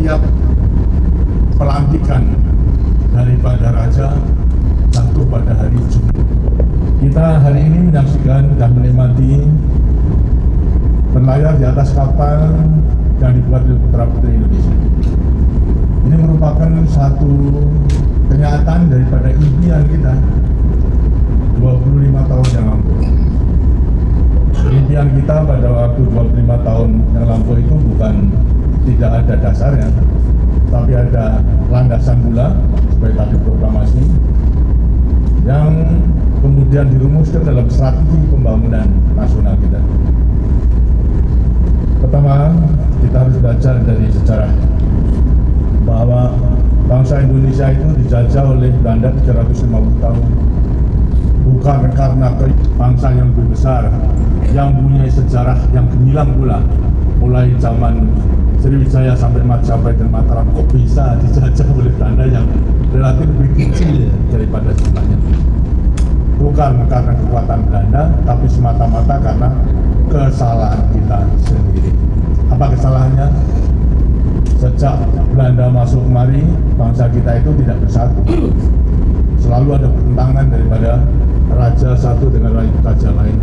setiap pelantikan daripada raja jatuh pada hari Jumat. Kita hari ini menyaksikan dan menikmati berlayar di atas kapal yang dibuat oleh putra-putri Indonesia. Ini merupakan satu kenyataan daripada impian kita 25 tahun yang lampau. Impian kita pada waktu 25 tahun yang lampau itu bukan tidak ada dasarnya, tapi ada landasan pula sebagai tadi proklamasi yang kemudian dirumuskan dalam strategi pembangunan nasional kita. Pertama, kita harus belajar dari sejarah bahwa bangsa Indonesia itu dijajah oleh Belanda 350 tahun. Bukan karena bangsa yang lebih besar, yang punya sejarah yang gemilang pula. Mulai zaman Sriwijaya sampai Majapahit dan Mataram kok bisa dijajah oleh Belanda yang relatif lebih kecil daripada jumlahnya. Bukan karena kekuatan Belanda, tapi semata-mata karena kesalahan kita sendiri. Apa kesalahannya? Sejak Belanda masuk kemari, bangsa kita itu tidak bersatu. Selalu ada pertentangan daripada raja satu dengan raja lain.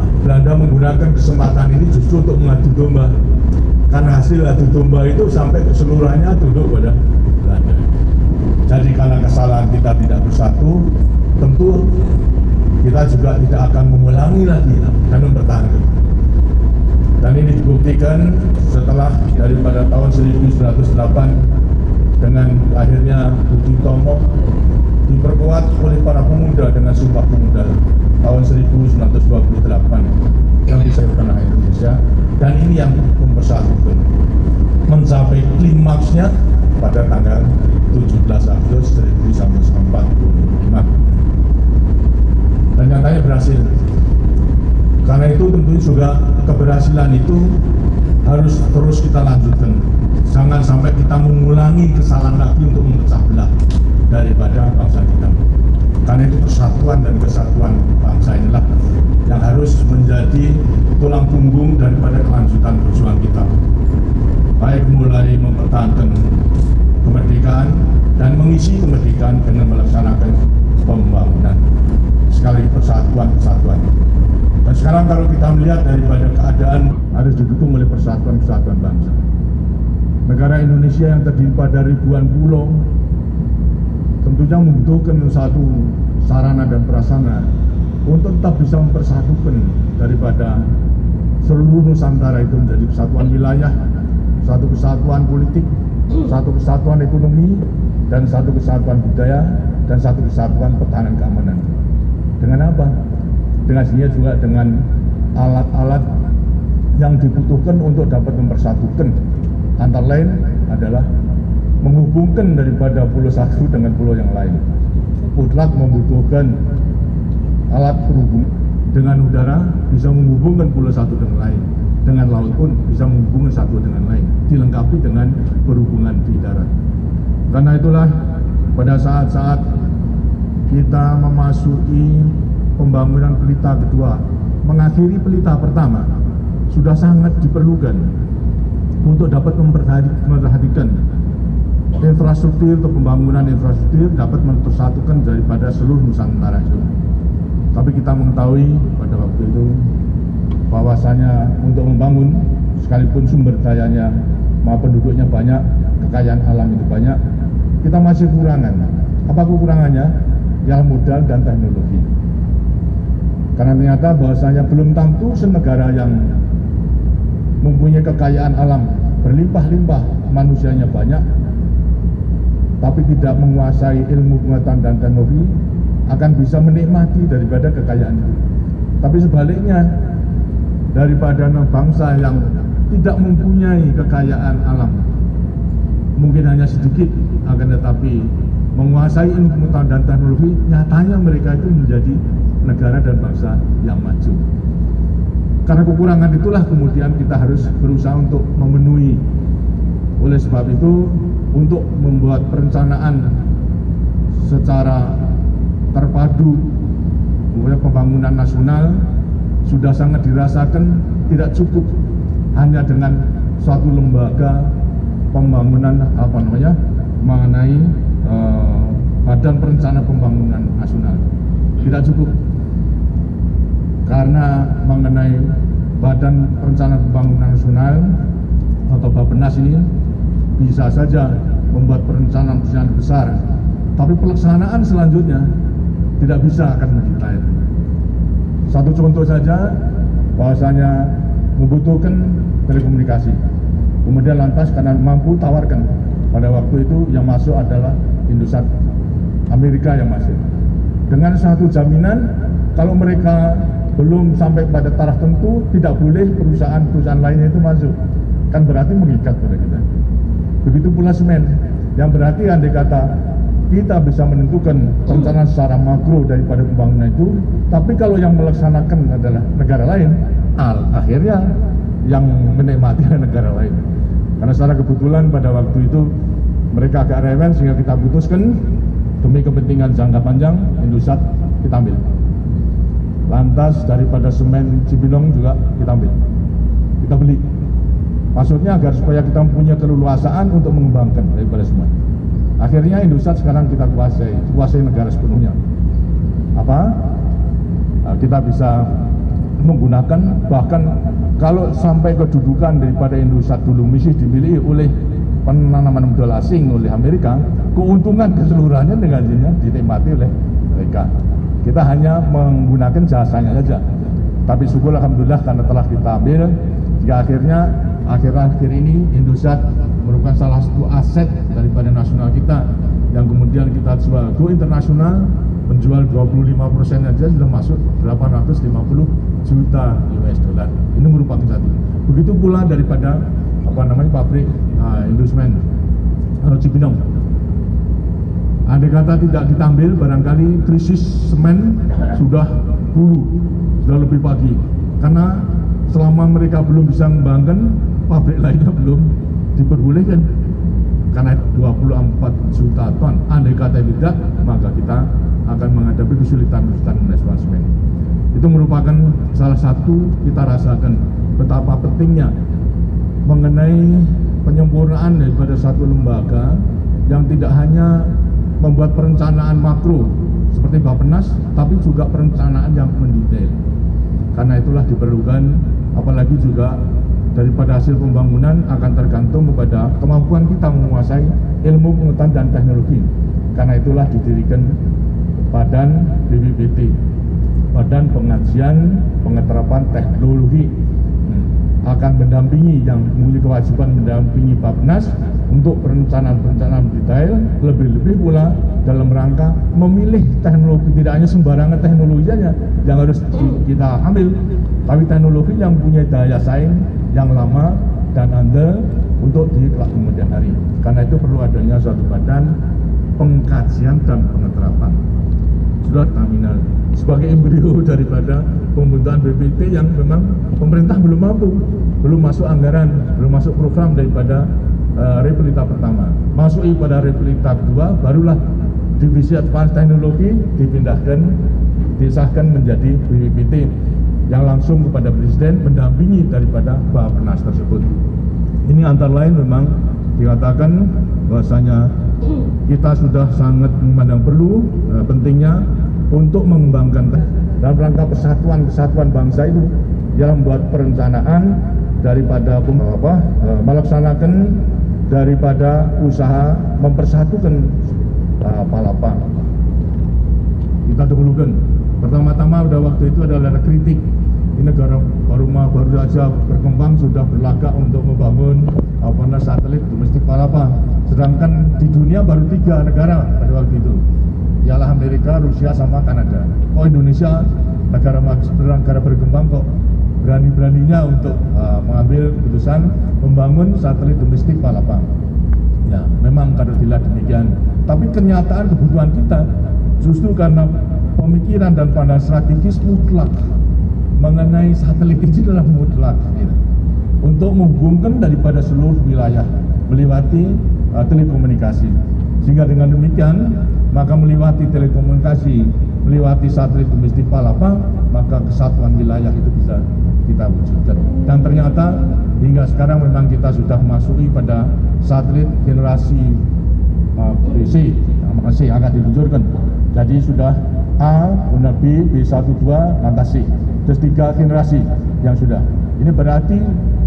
Nah, Belanda menggunakan kesempatan ini justru untuk mengadu domba. Karena hasil adu domba itu sampai keseluruhannya tunduk pada Belanda. Jadi karena kesalahan kita tidak bersatu, tentu kita juga tidak akan mengulangi lagi dan mempertahankan. Dan ini dibuktikan setelah daripada tahun 1908 dengan akhirnya Budi Utomo diperkuat oleh para pemuda dengan Sumpah Pemuda tahun 1928 yang disahkan oleh Indonesia, dan ini yang mempersatukan mencapai klimaksnya pada tanggal 17 Agustus 1945 dan nyatanya berhasil. Karena itu tentu juga keberhasilan itu harus terus kita lanjutkan. Jangan sampai kita mengulangi kesalahan lagi untuk memecah belah daripada bangsa kita. Karena itu persatuan dan kesatuan bangsa inilah yang harus menjadi tulang punggung daripada kelanjutan perjuangan kita. Baik mulai mempertahankan kemerdekaan dan mengisi kemerdekaan dengan melaksanakan pembangunan sekali persatuan. Dan sekarang kalau kita melihat daripada keadaan harus didukung oleh persatuan bangsa. Negara Indonesia yang terdiri pada ribuan pulau tentunya membutuhkan satu sarana dan prasarana untuk tetap bisa mempersatukan daripada seluruh Nusantara itu menjadi kesatuan wilayah, satu kesatuan politik, satu kesatuan ekonomi, dan satu kesatuan budaya, dan satu kesatuan pertahanan keamanan. Dengan apa? Dengan sini juga dengan alat-alat yang dibutuhkan untuk dapat mempersatukan, antara lain adalah menghubungkan daripada pulau satu dengan pulau yang lain. Mutlak membutuhkan alat berhubung. Dengan udara bisa menghubungkan pulau satu dengan lain, dengan laut pun bisa menghubungkan satu dengan lain, dilengkapi dengan berhubungan di darat. Karena itulah pada saat-saat kita memasuki pembangunan pelita kedua, mengakhiri pelita pertama, sudah sangat diperlukan untuk dapat memperhatikan infrastruktur atau pembangunan infrastruktur dapat mempersatukan daripada seluruh Nusantara itu. Tapi kita mengetahui pada waktu itu bahwasanya untuk membangun sekalipun sumber dayanya maupun penduduknya banyak, kekayaan alam itu banyak, kita masih kekurangan. Apa kekurangannya? Ya modal dan teknologi. Karena ternyata bahwasanya belum tentu senegara yang mempunyai kekayaan alam berlimpah-limpah, manusianya banyak, tapi tidak menguasai ilmu pengetahuan dan teknologi, akan bisa menikmati daripada kekayaan itu. Tapi sebaliknya, daripada bangsa yang tidak mempunyai kekayaan alam, mungkin hanya sedikit, akan tetapi menguasai ilmu pengetahuan dan teknologi, nyatanya mereka itu menjadi negara dan bangsa yang maju. Karena kekurangan itulah kemudian kita harus berusaha untuk memenuhi. Oleh sebab itu, untuk membuat perencanaan secara terpadu pembangunan nasional sudah sangat dirasakan tidak cukup hanya dengan suatu lembaga pembangunan mengenai Badan Perencanaan Pembangunan Nasional. Tidak cukup, karena mengenai Badan Perencanaan Pembangunan Nasional atau Bappenas ini bisa saja membuat perencanaan besar, tapi pelaksanaan selanjutnya tidak bisa akan mendetail. Satu contoh saja, bahwasanya membutuhkan telekomunikasi, kemudian lantas karena mampu tawarkan, pada waktu itu yang masuk adalah Indosat Amerika yang masuk dengan satu jaminan, kalau mereka belum sampai pada taraf tentu tidak boleh perusahaan-perusahaan lainnya itu masuk, kan berarti mengikat pada kita. Begitu pula semen, yang berarti andai kata kita bisa menentukan perencanaan secara makro daripada pembangunan itu, tapi kalau yang melaksanakan adalah negara lain, akhirnya yang menikmati adalah negara lain. Karena secara kebetulan pada waktu itu mereka agak rewel, sehingga kita putuskan demi kepentingan jangka panjang Indosat kita ambil. Lantas daripada semen Cibinong juga kita ambil, kita beli. Maksudnya agar supaya kita punya keleluasaan untuk mengembangkan daripada semua. Akhirnya Indosat sekarang kita kuasai negara sepenuhnya. Kita bisa menggunakan, bahkan kalau sampai kedudukan daripada Indosat dulu masih dimiliki oleh penanaman modal asing oleh Amerika, keuntungan keseluruhannya dengan sini dinikmati oleh mereka. Kita hanya menggunakan jasanya saja. Tapi syukur alhamdulillah karena telah kita ambil, jika akhirnya akhir-akhir ini Indosat merupakan salah satu aset daripada nasional kita yang kemudian kita jual go internasional, menjual 25% saja sudah masuk 850 juta US dollar. Ini merupakan satu. Begitu pula daripada pabrik Indosmen Cibinong. Andai kata tidak kita ambil, barangkali krisis semen sudah lebih pagi, karena selama mereka belum bisa mengembangkan, pabrik lainnya belum diperbolehkan. Karena 24 juta ton, andai kata tidak, maka kita akan menghadapi kesulitan-kesulitan menekspor semen. Itu merupakan salah satu kita rasakan betapa pentingnya mengenai penyempurnaan daripada satu lembaga yang tidak hanya membuat perencanaan makro seperti Bappenas, tapi juga perencanaan yang mendetail. Karena itulah diperlukan, apalagi juga daripada hasil pembangunan akan tergantung kepada kemampuan kita menguasai ilmu pengetahuan dan teknologi. Karena itulah didirikan Badan BPPT, Badan Pengajian Pengeterapan Teknologi, akan mendampingi, yang memiliki kewajiban mendampingi Bappenas untuk perencanaan-perencanaan detail, lebih-lebih pula dalam rangka memilih teknologi, tidak hanya sembarangan teknologi saja yang harus kita ambil, tapi teknologi yang punya daya saing yang lama dan andal untuk di kelak kemudian hari. Karena itu perlu adanya suatu badan pengkajian dan pengeterapan. Sudah terminal sebagai embrio daripada pembentukan BPT yang memang pemerintah belum mampu, belum masuk anggaran, belum masuk program daripada Repelita pertama. Masuk pada Repelita kedua, barulah divisi advance teknologi dipindahkan, disahkan menjadi BPT yang langsung kepada Presiden mendampingi daripada Bappenas tersebut. Ini antara lain memang dikatakan bahwasanya kita sudah sangat memandang perlu pentingnya untuk mengembangkan dalam rangka kesatuan bangsa itu, yang membuat perencanaan daripada melaksanakan daripada usaha mempersatukan palapa. Kita dahulukan pertama-tama pada waktu itu adalah kritik. Ini negara baru saja berkembang sudah berlagak untuk membangun satelit domestik palapa, sedangkan di dunia baru 3 negara pada waktu itu, ialah Amerika, Rusia, sama Kanada. Kok Indonesia negara berkembang kok berani-beraninya untuk mengambil keputusan membangun satelit domestik palapa? Ya, memang kalau dilihat demikian. Tapi kenyataan kebutuhan kita justru karena pemikiran dan pandangan strategis mutlak mengenai satelit ini adalah mutlak untuk menghubungkan daripada seluruh wilayah melewati telekomunikasi. Sehingga dengan demikian, maka melewati telekomunikasi, melewati satelit domestik palapa, maka kesatuan wilayah itu bisa kita wujudkan. Dan ternyata hingga sekarang memang kita sudah memasuki pada satelit generasi BC, masih akan diluncurkan. Jadi sudah A, kemudian B, B12, lantas C. Terus 3 generasi yang sudah. Ini berarti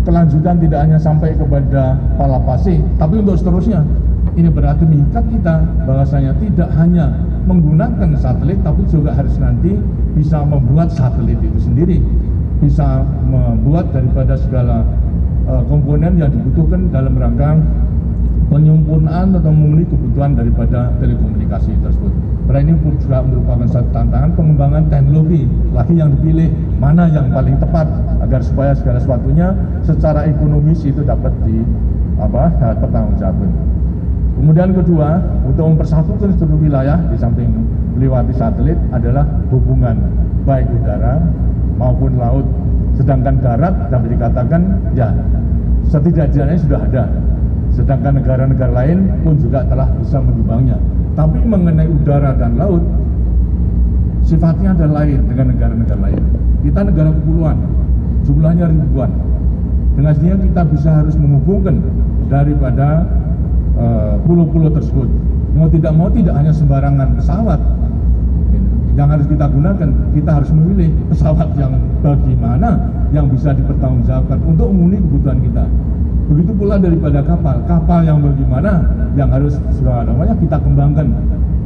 kelanjutan tidak hanya sampai kepada Palapa-C, tapi untuk seterusnya. Ini berarti mengikat kita bahwasanya tidak hanya menggunakan satelit, tapi juga harus nanti bisa membuat satelit itu sendiri, bisa membuat daripada segala komponen yang dibutuhkan dalam rangka penyempurnaan atau memenuhi kebutuhan daripada telekomunikasi tersebut. Karena ini juga merupakan satu tantangan pengembangan teknologi lagi yang dipilih mana yang paling tepat agar supaya segala sesuatunya secara ekonomis itu dapat dipertanggungjawabkan. Kemudian kedua, untuk mempersatukan seluruh wilayah di samping melewati satelit adalah hubungan baik udara maupun laut. Sedangkan darat dapat dikatakan ya setidaknya sudah ada. Sedangkan negara-negara lain pun juga telah bisa menyumbangnya. Tapi mengenai udara dan laut, sifatnya ada lain dengan negara-negara lain. Kita negara kepulauan, jumlahnya ribuan. Dengan sendirinya kita bisa harus menghubungkan daripada pulau-pulau tersebut. Mau tidak hanya sembarangan pesawat yang harus kita gunakan. Kita harus memilih pesawat yang bagaimana yang bisa dipertanggungjawabkan untuk memenuhi kebutuhan kita. Begitu pula daripada kapal yang bagaimana yang harus kita kembangkan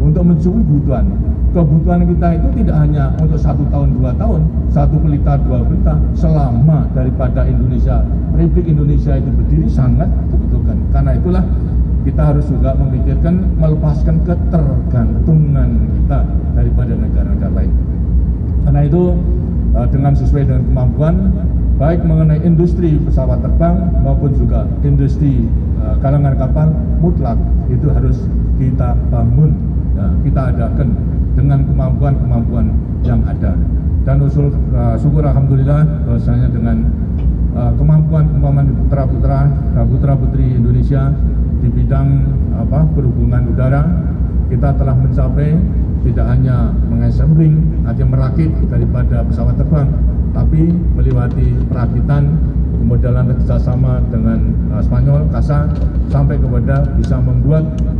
untuk mencukupi kebutuhan. Kebutuhan kita itu tidak hanya untuk 1 tahun 2 tahun, 1 pelita 2 pelita, selama daripada Republik Indonesia itu berdiri sangat dibutuhkan. Karena itulah kita harus juga memikirkan melepaskan ketergantungan kita daripada negara-negara lain. Karena itu dengan sesuai dengan kemampuan baik mengenai industri pesawat terbang maupun juga industri kalangan kapal mutlak itu harus kita bangun, kita adakan dengan kemampuan-kemampuan yang ada. Dan syukur alhamdulillah bahwasanya dengan kemampuan putra-putri Indonesia di bidang perhubungan udara, kita telah mencapai tidak hanya mengassembling, artinya merakit daripada pesawat terbang, tapi melewati perakitan, kemodalan kerjasama dengan Spanyol, CASA, sampai kepada bisa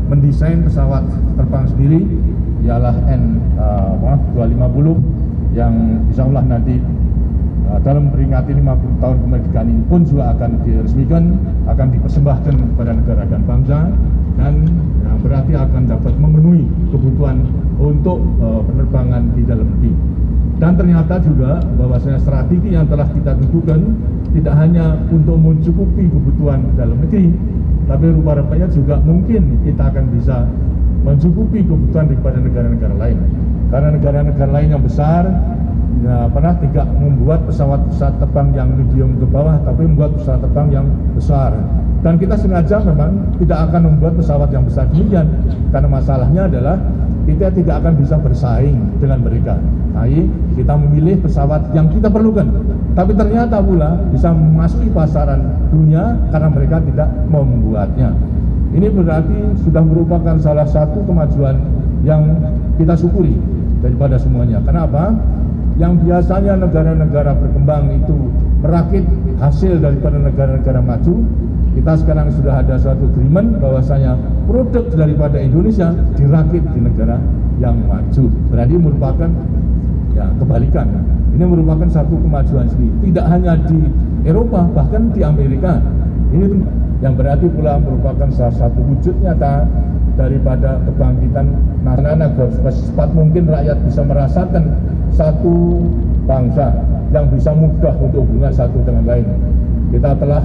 mendesain pesawat terbang sendiri, ialah N250 yang insya Allah nanti dalam memperingati 50 tahun kemerdekaan ini pun juga akan diresmikan, akan dipersembahkan kepada negara dan bangsa, dan berarti akan dapat memenuhi kebutuhan untuk penerbangan di dalam negeri. Dan ternyata juga bahwasanya strategi yang telah kita tentukan tidak hanya untuk mencukupi kebutuhan dalam negeri, tapi rupa-rupanya juga mungkin kita akan bisa mencukupi kebutuhan daripada negara-negara lain. Karena negara-negara lain yang besar pernah tidak membuat pesawat terbang yang medium ke bawah, tapi membuat pesawat terbang yang besar. Dan kita sengaja memang tidak akan membuat pesawat yang besar demikian, karena masalahnya adalah kita tidak akan bisa bersaing dengan mereka. Jadi kita memilih pesawat yang kita perlukan, tapi ternyata pula bisa memasuki pasaran dunia karena mereka tidak mau membuatnya. Ini berarti sudah merupakan salah satu kemajuan yang kita syukuri daripada semuanya. Kenapa? Yang biasanya negara-negara berkembang itu merakit hasil daripada negara-negara maju, kita sekarang sudah ada suatu agreement bahwasanya produk daripada Indonesia dirakit di negara yang maju. Berarti merupakan kebalikan. Ini merupakan satu kemajuan sendiri. Tidak hanya di Eropa, bahkan di Amerika. Ini yang berarti pula merupakan salah satu wujud nyata daripada kebangkitan nasional agar secepat mungkin rakyat bisa merasakan satu bangsa yang bisa mudah untuk hubungan satu dengan lain. Kita telah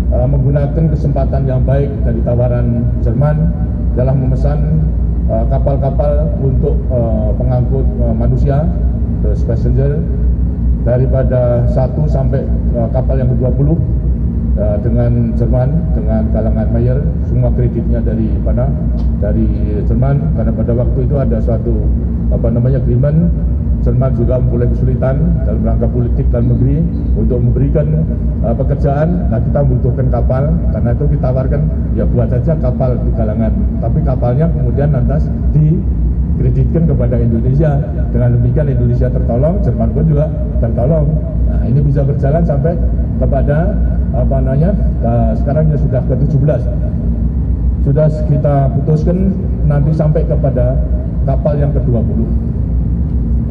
menggunakan kesempatan yang baik dari tawaran Jerman dalam memesan kapal-kapal untuk pengangkut manusia, terus passenger, daripada 1 sampai kapal yang ke-20 dengan Jerman, dengan kalangan Mayer, semua kreditnya dari Jerman. Karena pada waktu itu ada suatu agreement, Jerman juga mempunyai kesulitan dalam rangka politik dalam negeri untuk memberikan pekerjaan. Nah, kita membutuhkan kapal, karena itu kita tawarkan ya buat saja kapal di kalangan, tapi kapalnya kemudian lantas dikreditkan kepada Indonesia. Dengan demikian Indonesia tertolong, Jerman pun juga tertolong. Nah, ini bisa berjalan sampai kepada sekarang sudah ke-17. Sudah kita putuskan nanti sampai kepada kapal yang ke-20.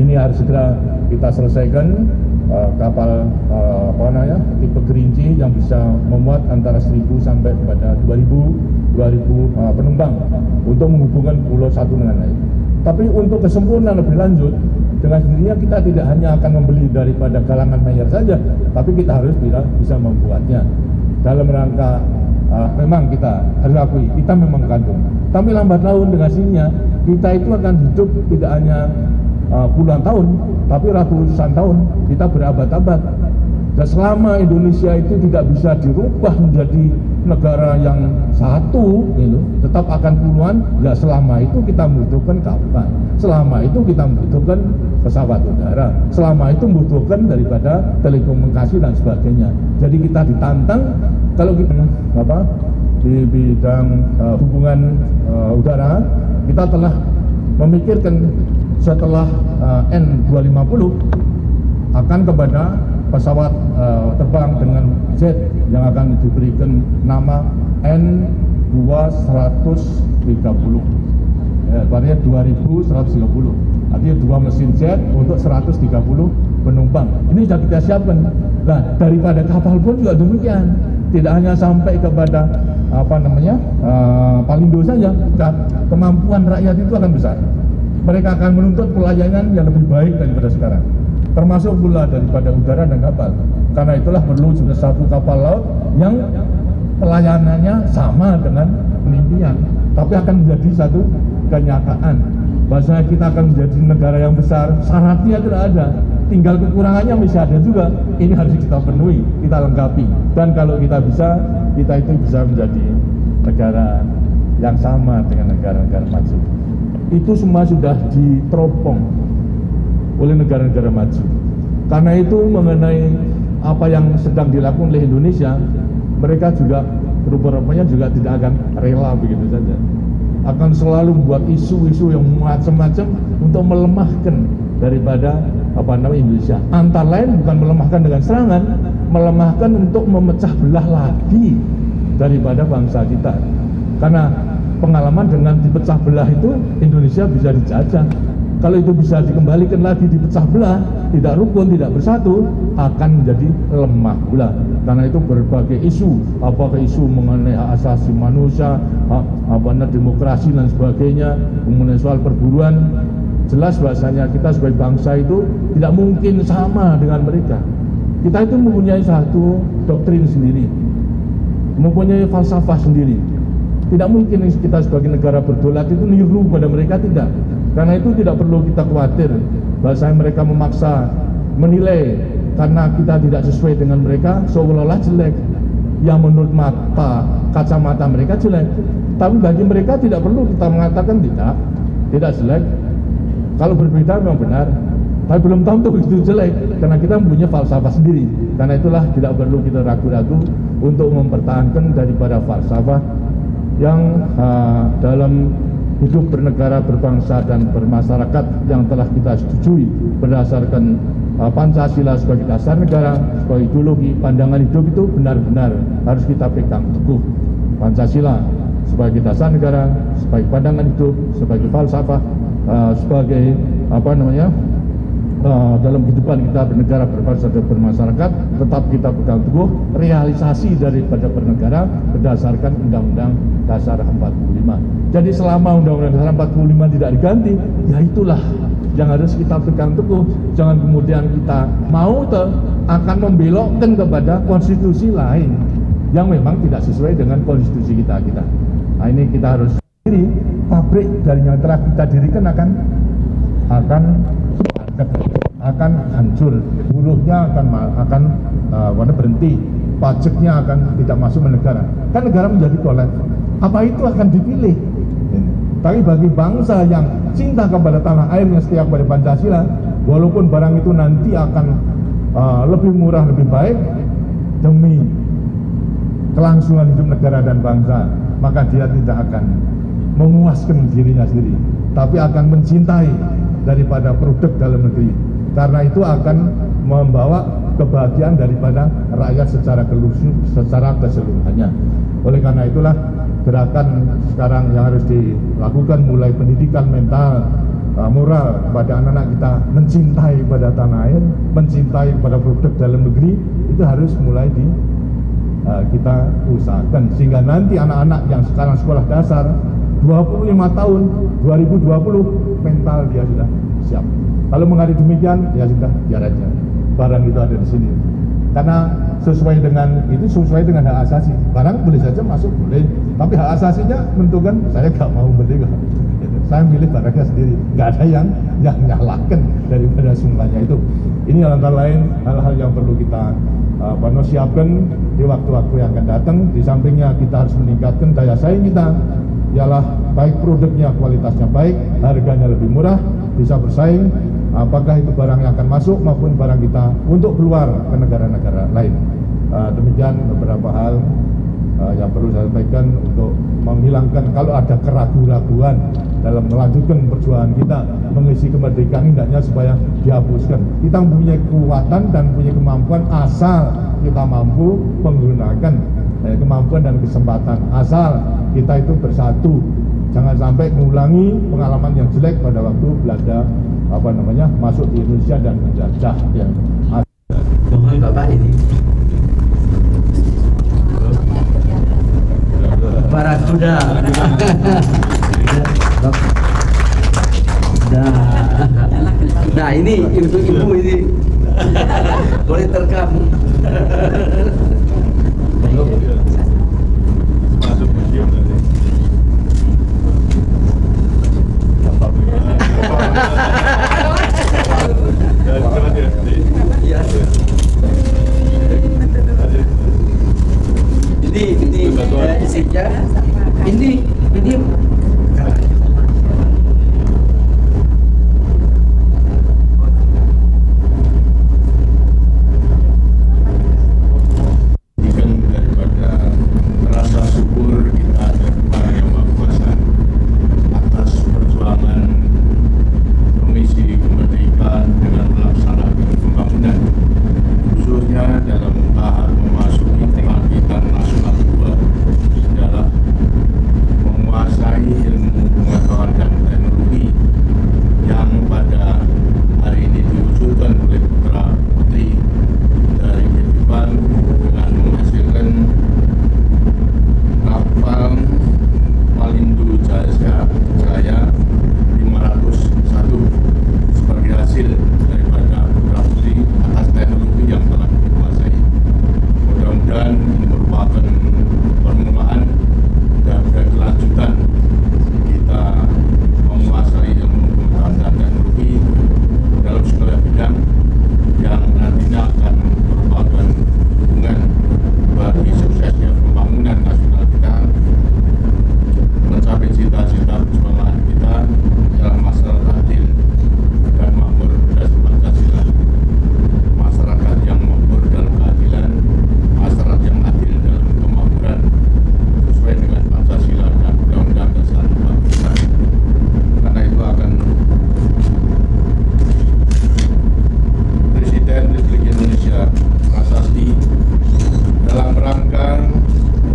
Ini harus segera kita selesaikan kapal tipe Kerinci yang bisa memuat antara 1.000 sampai kepada 2.000 penumpang untuk menghubungkan pulau satu dengan lain. Tapi untuk kesempurnaan lebih lanjut, dengan sendirinya kita tidak hanya akan membeli daripada kalangan mayor saja, tapi kita harus bisa membuatnya. Dalam rangka memang kita harus akui, kita memang gantung. Tapi lambat laun dengan sininya, kita itu akan hidup tidak hanya puluhan tahun, tapi ratusan tahun, kita berabad-abad. Dan selama Indonesia itu tidak bisa dirubah menjadi negara yang satu, gitu, tetap akan puluhan, ya selama itu kita membutuhkan kapal, selama itu kita membutuhkan pesawat udara, selama itu membutuhkan daripada telekomunikasi dan sebagainya. Jadi kita ditantang kalau kita di bidang hubungan udara, kita telah memikirkan setelah N250 akan kepada pesawat terbang dengan jet yang akan diberikan nama N2130, ya, artinya 2130, artinya 2 mesin jet untuk 130 penumpang. Ini sudah kita siapkan. Nah, daripada kapal pun juga demikian, tidak hanya sampai kepada Palindo saja, kemampuan rakyat itu akan besar. Mereka akan menuntut pelayanan yang lebih baik daripada sekarang, termasuk pula daripada udara dan kapal. Karena itulah perlu juga satu kapal laut yang pelayanannya sama dengan penimpian, tapi akan menjadi satu kenyataan. Bahwasanya kita akan menjadi negara yang besar, syaratnya tidak ada, tinggal kekurangannya masih ada juga. Ini harus kita penuhi, kita lengkapi. Dan kalau kita bisa, kita itu bisa menjadi negara yang sama dengan negara-negara maju. Itu semua sudah diteropong oleh negara-negara maju. Karena itu mengenai apa yang sedang dilakukan oleh Indonesia, mereka juga rupa-rupanya juga tidak akan rela begitu saja. Akan selalu membuat isu-isu yang macam-macam untuk melemahkan daripada Indonesia. Antara lain bukan melemahkan dengan serangan, melemahkan untuk memecah belah lagi daripada bangsa kita. Karena pengalaman dengan dipecah belah itu Indonesia bisa dijajah. Kalau itu bisa dikembalikan lagi dipecah belah, tidak rukun, tidak bersatu, akan menjadi lemah pula. Karena itu berbagai isu, apakah isu mengenai hak asasi manusia, demokrasi dan sebagainya, kemudian soal perburuan, jelas bahasanya kita sebagai bangsa itu tidak mungkin sama dengan mereka. Kita itu mempunyai satu doktrin sendiri, mempunyai falsafah sendiri. Tidak mungkin kita sebagai negara berdaulat itu niru pada mereka, tidak. Karena itu tidak perlu kita khawatir bahwasanya mereka memaksa menilai karena kita tidak sesuai dengan mereka seolah-olah jelek. Yang menurut kacamata mereka jelek, tapi bagi mereka tidak perlu kita mengatakan tidak jelek. Kalau berbeda memang benar, tapi belum tentu itu jelek, karena kita mempunyai falsafah sendiri. Karena itulah tidak perlu kita ragu-ragu untuk mempertahankan daripada falsafah yang dalam hidup bernegara, berbangsa dan bermasyarakat yang telah kita setujui berdasarkan Pancasila sebagai dasar negara, sebagai ideologi, pandangan hidup itu benar-benar harus kita pegang teguh. Pancasila sebagai dasar negara, sebagai pandangan hidup, sebagai falsafah, sebagai dalam kehidupan kita bernegara, berbangsa dan bermasyarakat, tetap kita pegang teguh realisasi daripada bernegara berdasarkan Undang-Undang Dasar 45. Jadi selama Undang-Undang Dasar 45 tidak diganti, ya itulah yang harus kita pegang teguh. Jangan kemudian kita akan membelokkan kepada konstitusi lain yang memang tidak sesuai dengan konstitusi kita. Nah, ini kita harus diri, pabrik dari yang telah kita dirikan akan hancur, buruhnya akan berhenti, pajaknya akan tidak masuk ke negara. Kan negara menjadi kolab. Apa itu akan dipilih? Tapi bagi bangsa yang cinta kepada tanah air, yang setia kepada Pancasila, walaupun barang itu nanti akan lebih murah, lebih baik demi kelangsungan hidup negara dan bangsa, maka dia tidak akan memuaskan dirinya sendiri. tapi akan mencintai daripada produk dalam negeri. Karena itu akan membawa kebahagiaan daripada rakyat secara keseluruhannya. Oleh karena itulah gerakan sekarang yang harus dilakukan mulai pendidikan mental, moral kepada anak-anak kita, mencintai pada tanah air, mencintai pada produk dalam negeri, itu harus mulai kita usahakan sehingga nanti anak-anak yang sekarang sekolah dasar 25 tahun 2020 mental dia sudah siap. Kalau menghadapi demikian ya sudah, biar aja barang itu ada di sini. Karena sesuai dengan hak asasi. Barang boleh saja masuk, boleh, tapi hak asasinya menentukan saya nggak mau merdeka. Saya milih barangnya sendiri, nggak ada yang nyalahkan daripada sumpahnya itu. Ini antara lain hal-hal yang perlu kita siapkan di waktu-waktu yang akan datang. Di sampingnya kita harus meningkatkan daya saing kita, ialah baik produknya kualitasnya baik, harganya lebih murah, bisa bersaing, apakah itu barang yang akan masuk maupun barang kita untuk keluar ke negara-negara lain. Demikian beberapa hal yang perlu saya sampaikan untuk menghilangkan kalau ada keraguan-raguan dalam melanjutkan perjuangan kita mengisi kemerdekaan, hendaknya supaya dihapuskan. Kita mempunyai kekuatan dan punya kemampuan asal kita mampu menggunakan kemampuan dan kesempatan, asal kita itu bersatu. Jangan sampai mengulangi pengalaman yang jelek pada waktu Belanda masuk di Indonesia dan menjajah yang mohon Bapak ini para kuda. Nah ini ibu-ibu ini boleh terekam. Masuk museum nanti. Iya. Ini isinya ini daripada rasa syukur kita kepada Yang Maha Kuasa atas perjuangan mengisi kemerdekaan dengan melaksanakan pembangunan, khususnya dalam tahap memasuki kebangkitan nasional kedua adalah menguasai ilmu pengetahuan dan teknologi yang pada hari ini diwujudkan oleh putra putri dari Kehidupan dengan menghasilkan kapal Palindo Jaya 501 sebagai hasil daripada putra putri atas teknologi yang telah dikuasai. Mudah-mudahan ini merupakan permulaan dan kelanjutan kita menguasai ilmu pengetahuan dan teknologi dalam segala bidang yang nantinya akan merupakan dukungan bagi suksesnya pembangunan nasional kita, mencapai cita-cita perjuangan kita dalam masyarakat adil dan makmur berdasar Pancasila, masyarakat yang makmur dalam keadilan, masyarakat yang adil dalam kemakmuran sesuai dengan Pancasila dan Undang-Undang Dasar 45. Karena itu akan Presiden Republik Indonesia Prasasti dalam rangka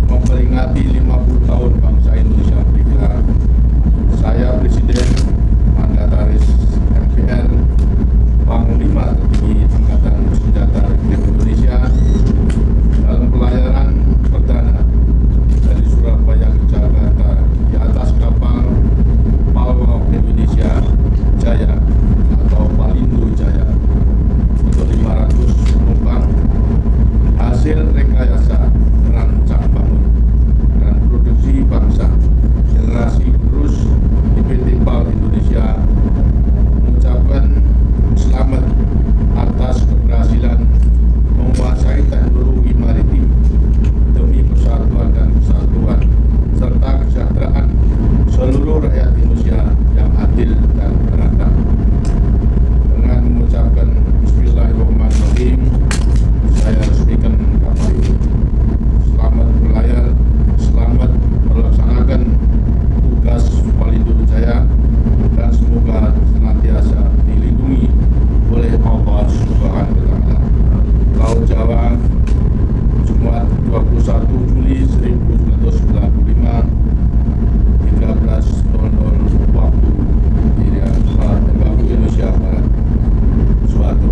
memperingati 50 tahun bangsa Indonesia merdeka, saya Presiden Mandataris MPR Panglima Tertinggi Angkatan Senjata Republik Indonesia dalam pelayaran perdana dari Surabaya ke Jakarta di atas kapal Palwa Indonesia Jaya atau Palindo Jaya untuk 500 penumpang, hasil rekayasa rancang bangun dan produksi bangsa generasi terus di PT PAL Indonesia mengucapkan selamat atas keberhasilan menguasai teknologi maritim demi persatuan dan kesatuan serta kesejahteraan seluruh rakyat Indonesia yang adil dan merata. Dengan mengucapkan Bismillahirrahmanirrahim, saya resmikan kapal ini. Selamat berlayar, selamat melaksanakan tugas Palindo Jaya Juli 1995, 13.00 waktu Indonesia Barat. Suatu.